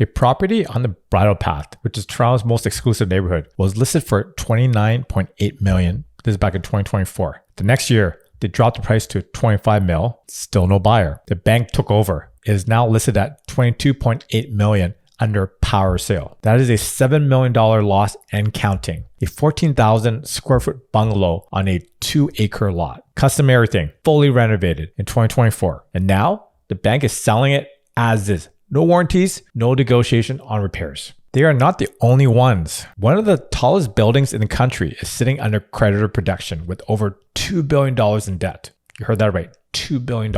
A property on the Bridle Path, which is Toronto's most exclusive neighborhood, was listed for $29.8 million. This is back in 2024. The next year, they dropped the price to $25 million. Still no buyer. The bank took over. It is now listed at $22.8 million under power sale. That is a $7 million loss and counting. A 14,000 square foot bungalow on a 2-acre lot. Custom everything, fully renovated in 2024. And now the bank is selling it as is. No warranties, no negotiation on repairs. They are not the only ones. One of the tallest buildings in the country is sitting under creditor protection with over $2 billion in debt. You heard that right. $2 billion.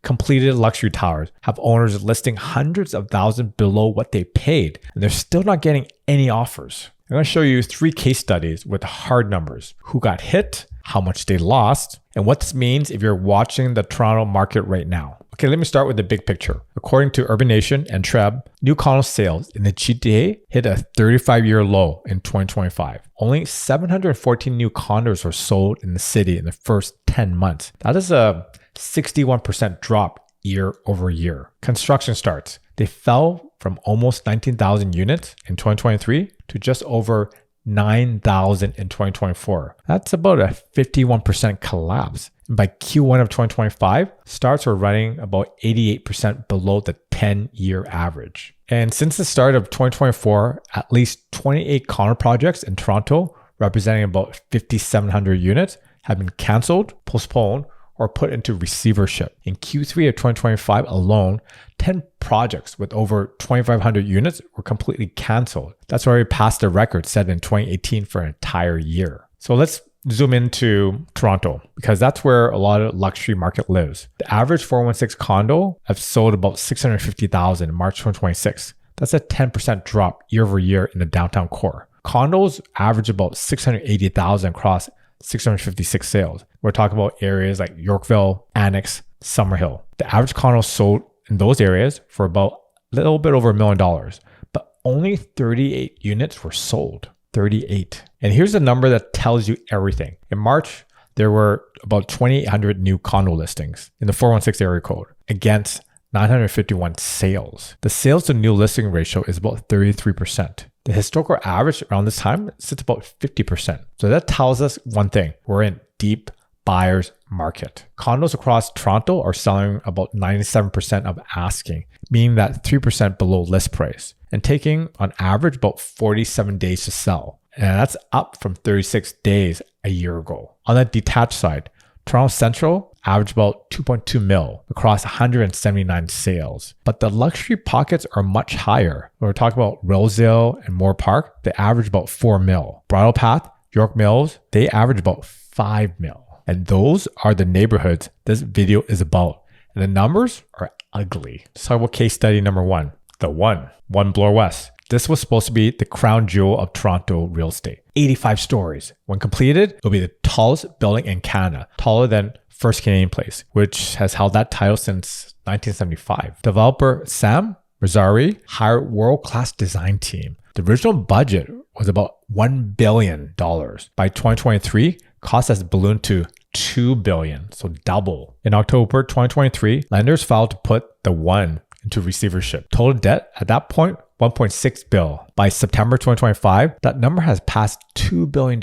Completed luxury towers have owners listing hundreds of thousands below what they paid, and they're still not getting any offers. I'm going to show you 3 case studies with hard numbers. Who got hit, how much they lost, and what this means if you're watching the Toronto market right now. Okay, let me start with the big picture. According to Urbanation and TRREB, new condo sales in the GTA hit a 35-year low in 2025. Only 714 new condos were sold in the city in the first 10 months. That is a 61% drop year over year. Construction starts. They fell from almost 19,000 units in 2023 to just over 9,000 in 2024. That's about a 51% collapse. And by Q1 of 2025, starts were running about 88% below the 10-year average. And since the start of 2024, at least 28 condo projects in Toronto, representing about 5,700 units, have been canceled, postponed, or put into receivership. In Q3 of 2025 alone, 10 projects with over 2,500 units were completely canceled. That's already past the record set in 2018 for an entire year. So let's zoom into Toronto because that's where a lot of luxury market lives. The average 416 condo have sold about 650,000 in March 2026. That's a 10% drop year over year in the downtown core. Condos average about 680,000 across 656 sales. We're talking about areas like Yorkville, Annex, Summerhill. The average condo sold in those areas for about a little bit over $1 million, but only 38 units were sold. 38. And here's a number that tells you everything. In March, there were about 2,800 new condo listings in the 416 area code against 951 sales. The sales to new listing ratio is about 33%. The historical average around this time sits about 50%. So that tells us one thing. We're in deep buyer's market. Condos across Toronto are selling about 97% of asking, meaning that 3% below list price, and taking on average about 47 days to sell. And that's up from 36 days a year ago. On the detached side, Toronto Central averaged about 2.2 mil across 179 sales. But the luxury pockets are much higher. When we're talking about Roselle and Moore Park, they average about 4 mil. Bridle Path, York Mills, they average about 5 mil. And those are the neighborhoods this video is about. And the numbers are ugly. Let's talk about case study number 1. The one Bloor West. This was supposed to be the crown jewel of Toronto real estate. 85 stories. When completed, it will be the tallest building in Canada, taller than First Canadian Place, which has held that title since 1975. Developer Sam Mazzari hired world-class design team. The original budget was about $1 billion. By 2023, cost has ballooned to $2 billion, so double. In October 2023, lenders filed to put the one into receivership. Total debt at that point, $1.6 billion. By September 2025, that number has passed $2 billion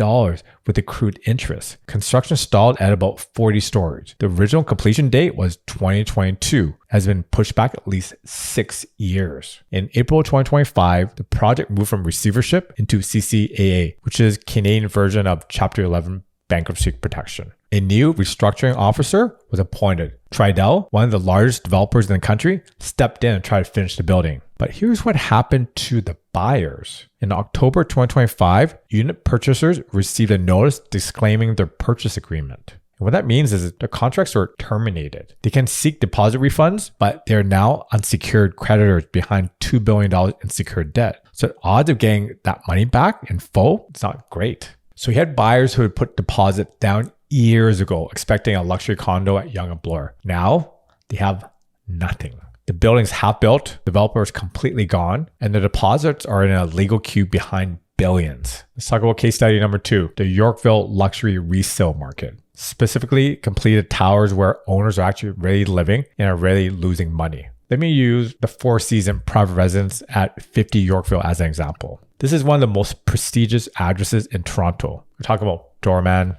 with accrued interest. Construction stalled at about 40 stories. The original completion date was 2022, has been pushed back at least 6 years. In April 2025, the project moved from receivership into CCAA, which is Canadian version of Chapter 11 bankruptcy protection. A new restructuring officer was appointed. TRREB, one of the largest developers in the country, stepped in and tried to finish the building. But here's what happened to the buyers. In October 2025, unit purchasers received a notice disclaiming their purchase agreement. And what that means is that the contracts were terminated. They can seek deposit refunds, but they're now unsecured creditors behind $2 billion in secured debt. So the odds of getting that money back in full, it's not great. So he had buyers who had put deposits down years ago, expecting a luxury condo at Yonge and Bloor. Now they have nothing. The building's half built, developer is completely gone, and the deposits are in a legal queue behind billions. Let's talk about case study number 2, the Yorkville luxury resale market. Specifically, completed towers where owners are actually really living and are really losing money. Let me use the Four Seasons private residence at 50 Yorkville as an example. This is one of the most prestigious addresses in Toronto. We're talking about doorman,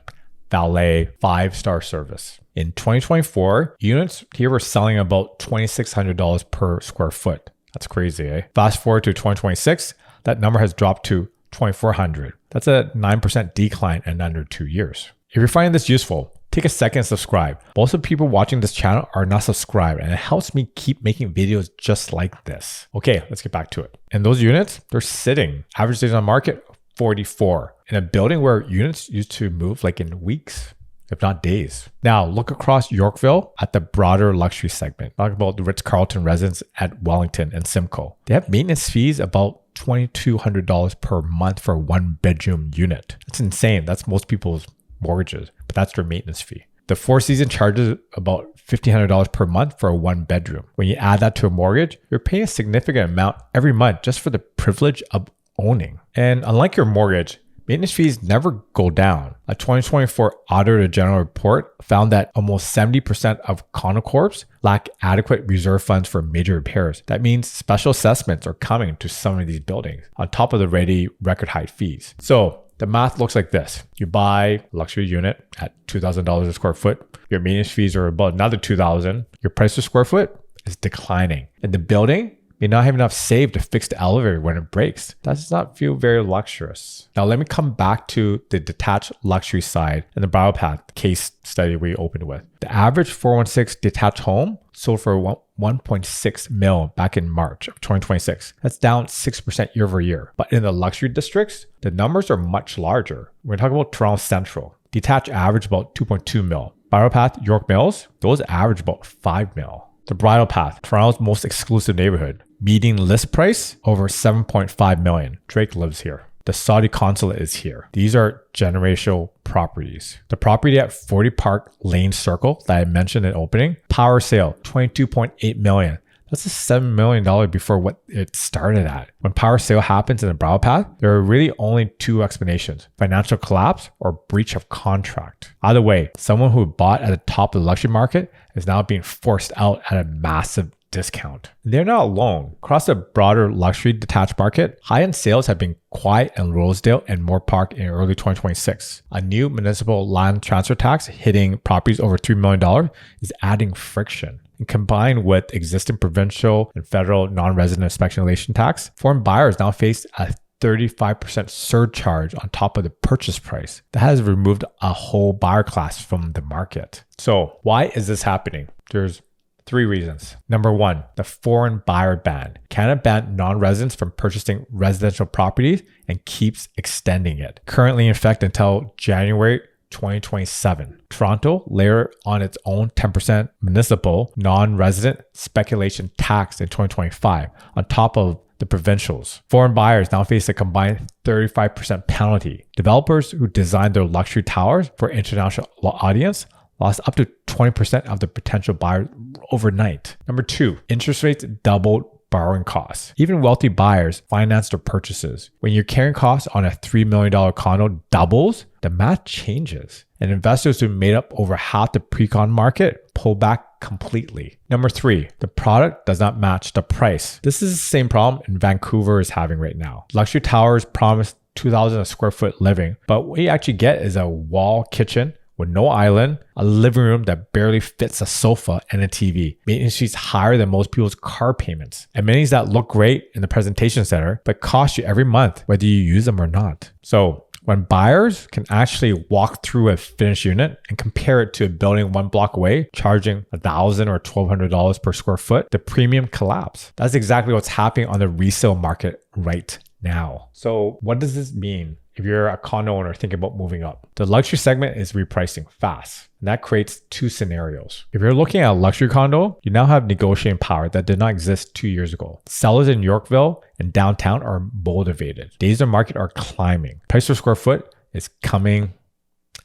valet, 5-star service. In 2024, units here were selling about $2,600 per square foot. That's crazy, eh? Fast forward to 2026, that number has dropped to $2,400. That's a 9% decline in under 2 years. If you're finding this useful, take a second and subscribe. Most of the people watching this channel are not subscribed, and it helps me keep making videos just like this. Okay, let's get back to it. And those units, they're sitting. Average days on market, 44. In a building where units used to move like in weeks, if not days. Now, look across Yorkville at the broader luxury segment. Talk about the Ritz-Carlton residence at Wellington and Simcoe. They have maintenance fees about $2,200 per month for a 1-bedroom unit. That's insane. That's most people's mortgages, but that's their maintenance fee. The Four Seasons charges about $1,500 per month for a 1-bedroom. When you add that to a mortgage, you're paying a significant amount every month just for the privilege of owning. And unlike your mortgage, maintenance fees never go down. A 2024 Auditor General report found that almost 70% of condo corps lack adequate reserve funds for major repairs. That means special assessments are coming to some of these buildings on top of the already record high fees. So the math looks like this. You buy a luxury unit at $2,000 a square foot. Your maintenance fees are about another $2,000. Your price per square foot is declining. And the building may not have enough saved to fix the elevator when it breaks. That does not feel very luxurious. Now let me come back to the detached luxury side and the Bridle Path case study we opened with. The average 416 detached home sold for $1.6 million back in March of 2026. That's down 6% year over year. But in the luxury districts, the numbers are much larger. We're talking about Toronto Central. Detached average about $2.2 million. Bridle Path, York Mills, those average about $5 million. The Bridle Path, Toronto's most exclusive neighborhood. Median list price over $7.5 million. Drake lives here. The Saudi consulate is here. These are generational properties. The property at 40 Park Lane Circle that I mentioned in opening, power sale, $22.8 million. That's a $7 million before what it started at. When power sale happens in the Bridle Path, there are really only two explanations: financial collapse or breach of contract. Either way, someone who bought at the top of the luxury market is now being forced out at a massive discount. They're not alone. Across the broader luxury detached market, high-end sales have been quiet in Rosedale and Moore Park in early 2026. A new municipal land transfer tax hitting properties over $3 million is adding friction. And combined with existing provincial and federal non-resident speculation tax, foreign buyers now face a 35% surcharge on top of the purchase price. That has removed a whole buyer class from the market. So why is this happening? There's 3 reasons. Number 1, the foreign buyer ban. Canada banned non-residents from purchasing residential properties and keeps extending it. Currently in effect until January 2027. Toronto layered on its own 10% municipal non-resident speculation tax in 2025 on top of the provincials. Foreign buyers now face a combined 35% penalty. Developers who designed their luxury towers for international audience lost up to 20% of the potential buyers overnight. Number 2, interest rates doubled borrowing costs. Even wealthy buyers finance their purchases. When your carrying costs on a $3 million condo doubles, the math changes. And investors who made up over half the pre-con market pull back completely. Number 3, the product does not match the price. This is the same problem in Vancouver is having right now. Luxury towers promise $2,000 a square foot living, but what you actually get is a wall kitchen with no island, a living room that barely fits a sofa and a TV. Maintenance fees higher than most people's car payments. Amenities that look great in the presentation center, but cost you every month whether you use them or not. So when buyers can actually walk through a finished unit and compare it to a building 1 block away, charging $1,000 or $1,200 per square foot, the premium collapse. That's exactly what's happening on the resale market right now. So what does this mean if you're a condo owner thinking about moving up? The luxury segment is repricing fast. And that creates 2 scenarios. If you're looking at a luxury condo, you now have negotiating power that did not exist 2 years ago. Sellers in Yorkville and downtown are motivated. Days on market are climbing. Price per square foot is coming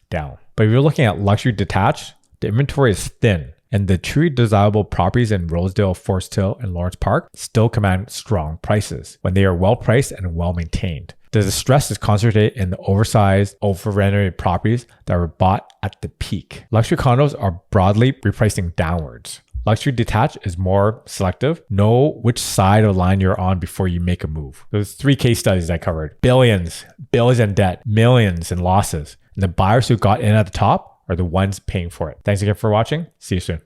down. But if you're looking at luxury detached, the inventory is thin. And the truly desirable properties in Rosedale, Forest Hill, and Lawrence Park still command strong prices when they are well priced and well maintained. The distress is concentrated in the oversized, over-renovated properties that were bought at the peak. Luxury condos are broadly repricing downwards. Luxury detached is more selective. Know which side of the line you're on before you make a move. There's 3 case studies I covered. Billions in debt, millions in losses. And the buyers who got in at the top are the ones paying for it. Thanks again for watching. See you soon.